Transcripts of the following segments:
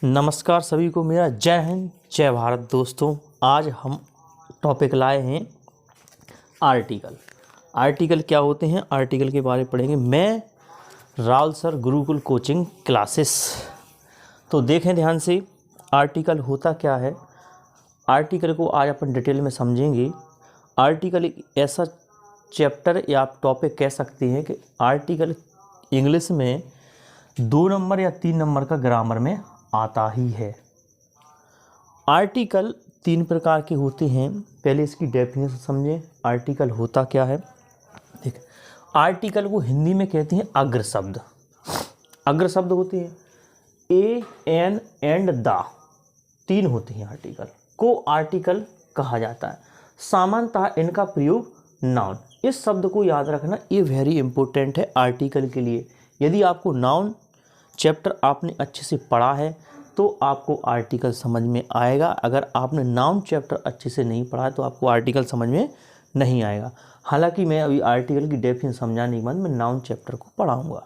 नमस्कार सभी को, मेरा जय हिंद जय भारत। दोस्तों, आज हम टॉपिक लाए हैं आर्टिकल। आर्टिकल क्या होते हैं, आर्टिकल के बारे में पढ़ेंगे। मैं Rahul sir, Gurukul coaching classes. तो देखें ध्यान से, आर्टिकल होता क्या है। आर्टिकल को आज अपन डिटेल में समझेंगे। आर्टिकल एक ऐसा चैप्टर या आप टॉपिक कह सकते हैं कि आर्टिकल इंग्लिश में 2 नंबर या 3 नंबर का ग्रामर में आता ही है। आर्टिकल 3 प्रकार के होते हैं। पहले इसकी डेफिनेशन समझें, आर्टिकल होता क्या है। ठीक, आर्टिकल को हिंदी में कहते हैं अग्र शब्द। अग्र शब्द होते हैं ए, एन एंड द, 3 होते हैं आर्टिकल को आर्टिकल कहा जाता है। सामान्यतः इनका प्रयोग नाउन, इस शब्द को याद रखना, ये वेरी इंपॉर्टेंट है आर्टिकल के लिए। यदि आपको नाउन चैप्टर आपने अच्छे से पढ़ा है तो आपको आर्टिकल समझ में आएगा। अगर आपने नाउन चैप्टर अच्छे से नहीं पढ़ा है तो आपको आर्टिकल समझ में नहीं आएगा। हालांकि मैं अभी आर्टिकल की डेफिनेशन समझाने के बाद मैं नाउन चैप्टर को पढ़ाऊंगा।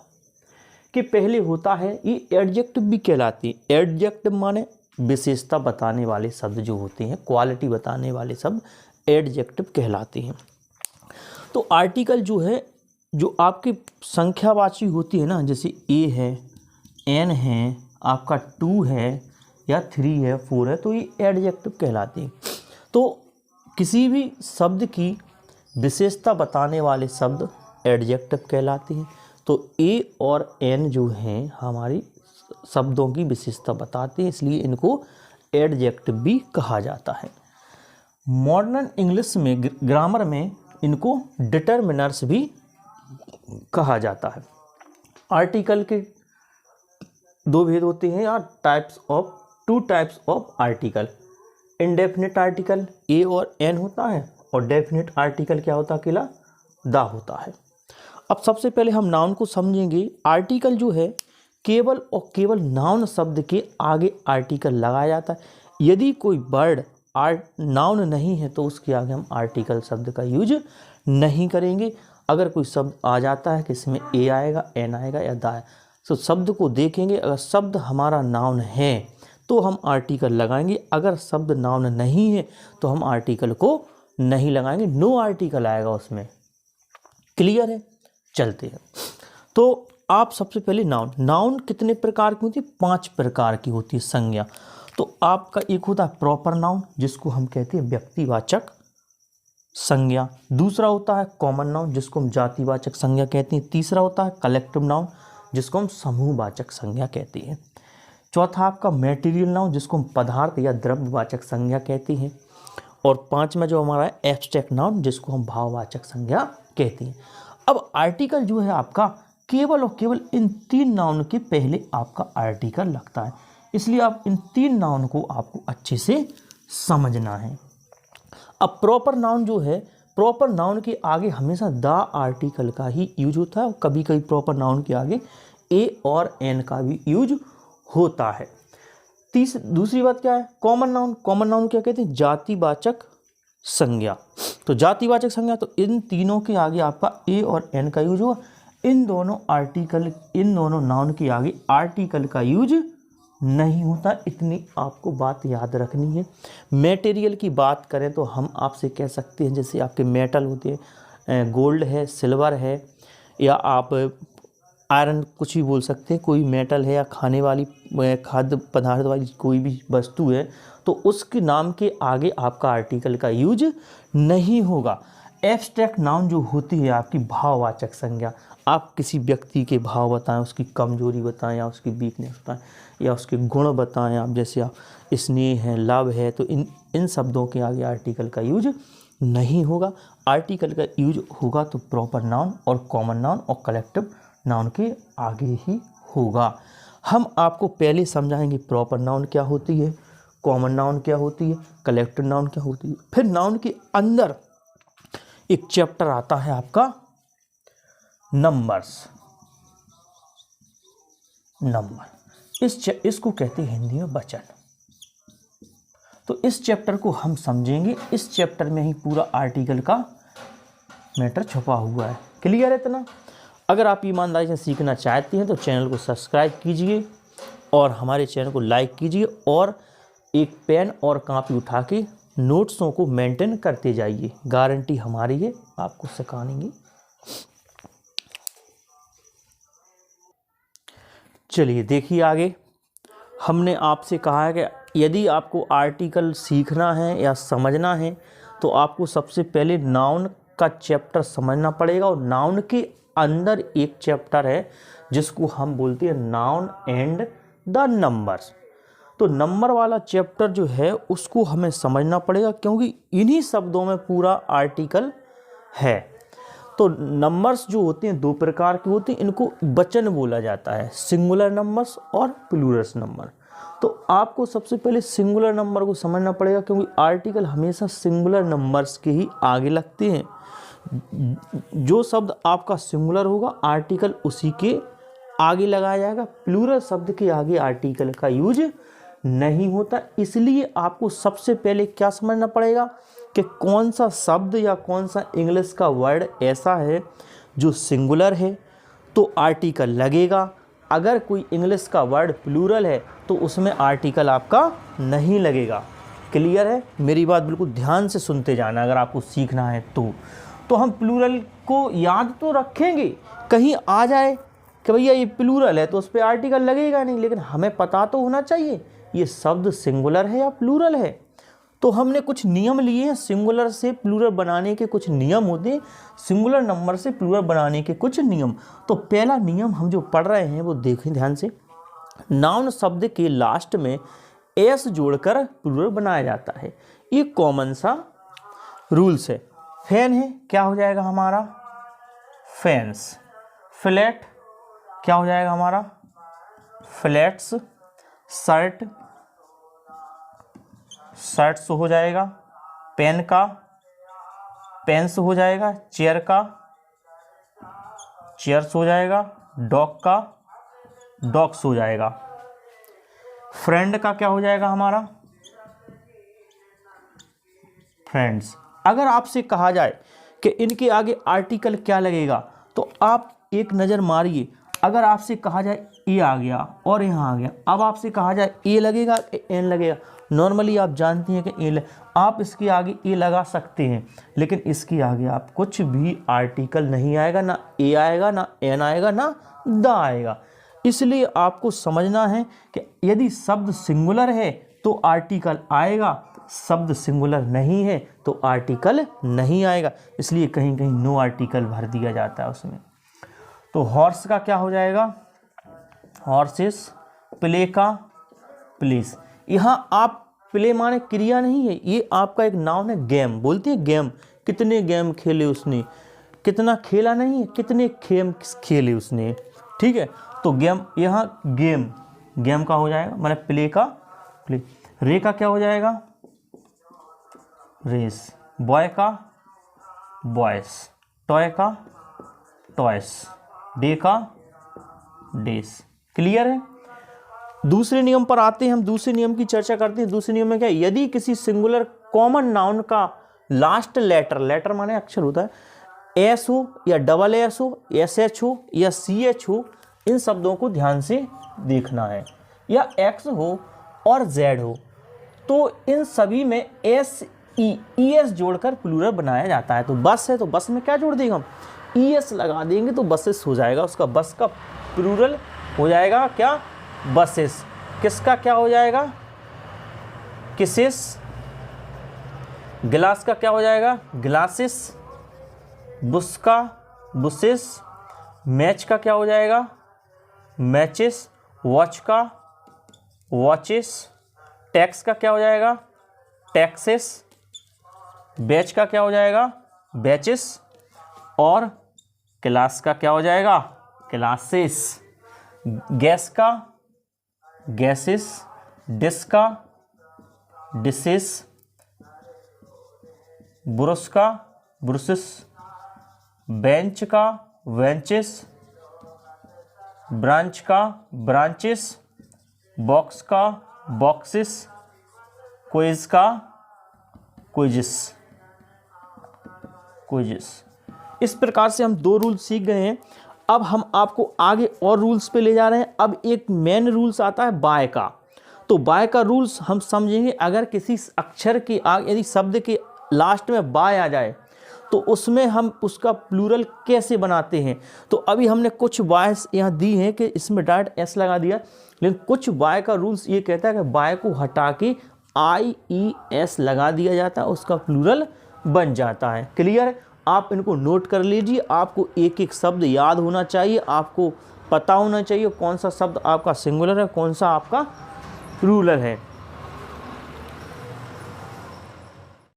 कि पहले होता है ये एडजेक्टिव भी कहलाती है। एडजेक्टिव माने विशेषता बताने वाले शब्द जो होते हैं, क्वालिटी बताने वाले शब्द एडजेक्टिव कहलाते हैं। तो आर्टिकल जो है, जो आपकी संख्यावाची होती है ना, जैसे ए है, एन है, आपका 2 है या 3 है, 4 है, तो ये एडजेक्टिव कहलाते हैं। तो किसी भी शब्द की विशेषता बताने वाले शब्द एडजेक्टिव कहलाते हैं। तो ए और एन जो हैं हमारी शब्दों की विशेषता बताते हैं, इसलिए इनको एडजेक्टिव भी कहा जाता है। मॉडर्न इंग्लिश में ग्रामर में इनको डिटरमिनर्स भी कहा जाता है। आर्टिकल के 2 भेद होते हैं या two types of article. Indefinite article a और एन होता है, और डेफिनिट आर्टिकल क्या होता है, अकेला द होता है। अब सबसे पहले हम नाउन को समझेंगे। आर्टिकल जो है केवल और केवल नाउन शब्द के आगे आर्टिकल लगाया जाता है। यदि कोई वर्ड नाउन नहीं है तो उसके आगे हम आर्टिकल शब्द का यूज नहीं करेंगे। अगर कोई शब्द आ जाता है कि इसमें ए आएगा, एन आएगा या द आएगा, तो शब्द को देखेंगे। अगर शब्द हमारा नाउन है तो हम आर्टिकल लगाएंगे, अगर शब्द नाउन नहीं है तो हम आर्टिकल को नहीं लगाएंगे, नो आर्टिकल आएगा उसमें। क्लियर है? चलते हैं। तो आप सबसे पहले नाउन कितने प्रकार की होती है? 5 प्रकार की होती है संज्ञा। तो आपका एक होता है प्रॉपर नाउन, जिसको हम कहते हैं व्यक्तिवाचक संज्ञा। दूसरा होता है कॉमन नाउन, जिसको हम जातिवाचक संज्ञा कहते हैं। तीसरा होता है कलेक्टिव नाउन, जिसको हम समूहवाचक संज्ञा कहते हैं। चौथा आपका मटेरियल नाउन, जिसको हम पदार्थ या द्रव्यवाचक संज्ञा कहते हैं। और 5वां जो हमारा है एब्स्ट्रैक्ट नाउन, जिसको हम भाववाचक संज्ञा कहते हैं। अब आर्टिकल जो है आपका केवल और केवल इन 3 नाउन के पहले आपका आर्टिकल लगता है, इसलिए आप इन 3 नाउन को आपको अच्छे से समझना है। अब प्रॉपर नाउन जो है, प्रॉपर नाउन के आगे हमेशा द आर्टिकल का ही यूज होता है, और कभी कभी प्रॉपर नाउन के आगे ए और एन का भी यूज होता है। दूसरी बात क्या है, कॉमन नाउन। कॉमन नाउन क्या कहते हैं? जातिवाचक संज्ञा। तो जातिवाचक संज्ञा, तो इन तीनों के आगे आपका ए और एन का यूज हुआ। इन दोनों नाउन के आगे आर्टिकल का यूज नहीं होता। इतनी आपको बात याद रखनी है। मटेरियल की बात करें तो हम आपसे कह सकते हैं, जैसे आपके मेटल होते हैं, गोल्ड है, सिल्वर है, या आप आयरन, कुछ भी बोल सकते हैं। कोई मेटल है या खाने वाली खाद्य पदार्थ वाली कोई भी वस्तु है, तो उसके नाम के आगे आपका आर्टिकल का यूज नहीं होगा। एब्स्ट्रैक्ट नाउन जो होती है आपकी भाववाचक संज्ञा, आप किसी व्यक्ति के भाव बताएं, उसकी कमजोरी बताएं या उसकी वीकनेस बताएं या उसके गुण बताएं। आप जैसे आप स्नेह है, लव है, तो इन शब्दों के आगे आर्टिकल का यूज नहीं होगा। आर्टिकल का यूज होगा तो प्रॉपर नाउन और कॉमन नाउन और कलेक्टिव नाउन के आगे ही होगा। हम आपको पहले समझाएंगे प्रॉपर नाउन क्या होती है, कॉमन नाउन क्या होती है, कलेक्टिव नाउन क्या होती है। फिर नाउन के अंदर एक चैप्टर आता है आपका नंबर्स। नंबर इसको कहते हैं हिंदी में वचन। तो इस चैप्टर को हम समझेंगे। इस चैप्टर में ही पूरा आर्टिकल का मैटर छुपा हुआ है। क्लियर है इतना? अगर आप ईमानदारी से सीखना चाहते हैं तो चैनल को सब्सक्राइब कीजिए और हमारे चैनल को लाइक कीजिए और एक पेन और कॉपी उठा के नोट्सों को मेंटेन करते जाइए। गारंटी हमारी है, आपको सिखाएंगे। चलिए देखिए आगे, हमने आपसे कहा है कि यदि आपको आर्टिकल सीखना है या समझना है तो आपको सबसे पहले नाउन का चैप्टर समझना पड़ेगा। और नाउन के अंदर एक चैप्टर है जिसको हम बोलते हैं नाउन एंड द नंबर्स। तो नंबर वाला चैप्टर जो है उसको हमें समझना पड़ेगा, क्योंकि इन्हीं शब्दों में पूरा आर्टिकल है। तो नंबर्स जो होते हैं दो प्रकार के होते हैं, इनको वचन बोला जाता है, सिंगुलर नंबर्स और प्लूरल नंबर। तो आपको सबसे पहले सिंगुलर नंबर को समझना पड़ेगा, क्योंकि आर्टिकल हमेशा सिंगुलर नंबर्स के ही आगे लगते हैं। जो शब्द आपका सिंगुलर होगा आर्टिकल उसी के आगे लगाया जाएगा, प्लूरल शब्द के आगे आर्टिकल का यूज नहीं होता। इसलिए आपको सबसे पहले क्या समझना पड़ेगा कि कौन सा शब्द या कौन सा इंग्लिश का वर्ड ऐसा है जो सिंगुलर है तो आर्टिकल लगेगा। अगर कोई इंग्लिश का वर्ड प्लूरल है तो उसमें आर्टिकल आपका नहीं लगेगा। क्लियर है? मेरी बात बिल्कुल ध्यान से सुनते जाना अगर आपको सीखना है तो हम प्लूरल को याद तो रखेंगे, कहीं आ जाए कि भैया ये प्लूरल है तो उस पर आर्टिकल लगेगा नहीं, लेकिन हमें पता तो होना चाहिए ये शब्द सिंगुलर है या प्लूरल है। तो हमने कुछ नियम लिए हैं, सिंगुलर से प्लूरल बनाने के कुछ नियम होते हैं, सिंगुलर नंबर से प्लूरल बनाने के कुछ नियम। तो पहला नियम हम जो पढ़ रहे हैं वो देखें ध्यान से। नाउन शब्द के लास्ट में एस जोड़कर प्लूरल बनाया जाता है, ये कॉमन सा रूल्स है। फैन है, क्या हो जाएगा हमारा? फैंस। फ्लैट क्या हो जाएगा हमारा? फ्लैट्स। शर्ट, शर्ट्स हो जाएगा। पेन का पेन्स हो जाएगा। चेयर का चेयर्स हो जाएगा। डॉग का डॉग्स हो जाएगा। फ्रेंड का क्या हो जाएगा हमारा? फ्रेंड्स। अगर आपसे कहा जाए कि इनके आगे आर्टिकल क्या लगेगा तो आप एक नज़र मारिए। अगर आपसे कहा जाए ए आ गया और यहाँ आ गया, अब आपसे कहा जाए ए लगेगा एन लगेगा। नॉर्मली आप जानती हैं कि ए, आप इसके आगे ए लगा सकते हैं, लेकिन इसके आगे आप कुछ भी आर्टिकल नहीं आएगा, ना ए आएगा, ना एन आएगा, ना द आएगा। इसलिए आपको समझना है कि यदि शब्द सिंगुलर है तो आर्टिकल आएगा, शब्द सिंगुलर नहीं है तो आर्टिकल नहीं आएगा। इसलिए कहीं कहीं नो आर्टिकल भर दिया जाता है उसमें। तो हॉर्स का क्या हो जाएगा? हॉर्सेस। प्ले का प्लेस। यहाँ आप प्ले माने क्रिया नहीं है, ये आपका एक नाउन है। गेम बोलते हैं, गेम। कितने गेम खेले उसने, कितना खेला नहीं है, कितने गेम खेले उसने। ठीक है, तो गेम, यहाँ गेम, गेम का हो जाएगा मतलब प्ले का प्ले। रे का क्या हो जाएगा? रेस। बॉय का बॉयस। टॉय का टॉयस। डे का डेस। क्लियर है? दूसरे नियम पर आते हैं, हम दूसरे नियम की चर्चा करते हैं। दूसरे नियम में क्या है? यदि किसी सिंगुलर कॉमन नाउन का लास्ट लेटर, लेटर माने अक्षर होता है, एस हो या डबल एस हो, एस एच हो या सी एच हो, इन शब्दों को ध्यान से देखना है, या एक्स हो और जेड हो, तो इन सभी में एस ई एस जोड़कर प्लूरल बनाया जाता है। तो बस है तो बस में क्या जोड़ देंगे हम? ई एस लगा देंगे तो बसेस हो जाएगा, उसका बस का प्लूरल हो जाएगा क्या? बसेस। किसका क्या हो जाएगा? किसेस। गिलास का क्या हो जाएगा? ग्लासेस। बुस का बुसेस। मैच का क्या हो जाएगा? मैचेस। वॉच का वॉचेस। टैक्स का क्या हो जाएगा? टैक्सेस। बैच का क्या हो जाएगा? बैचेस। और क्लास का क्या हो जाएगा? क्लासेस। गैस का गैसेस। डिश का डिशेस। ब्रश का ब्रशेस। बेंच का बेंचेस। ब्रांच का ब्रांचेस। बॉक्स का बॉक्सेस। क्विज का क्विजेस क्विजेस। इस प्रकार से हम दो रूल सीख गए हैं। अब हम आपको आगे और रूल्स पे ले जा रहे हैं। अब एक मेन रूल्स आता है बाय का। तो बाय का रूल्स हम समझेंगे, अगर किसी अक्षर के आगे यदि शब्द के लास्ट में बाय आ जाए तो उसमें हम उसका प्लूरल कैसे बनाते हैं। तो अभी हमने कुछ बायस यहाँ दी हैं कि इसमें डायरेक्ट एस लगा दिया, लेकिन कुछ बाय का रूल्स ये कहता है कि बाय को हटा के IES लगा दिया जाता है, उसका प्लूरल बन जाता है। क्लियर है? आप इनको नोट कर लीजिए। आपको एक एक शब्द याद होना चाहिए, आपको पता होना चाहिए कौन सा शब्द आपका सिंगुलर है, कौन सा आपका प्लूरल है।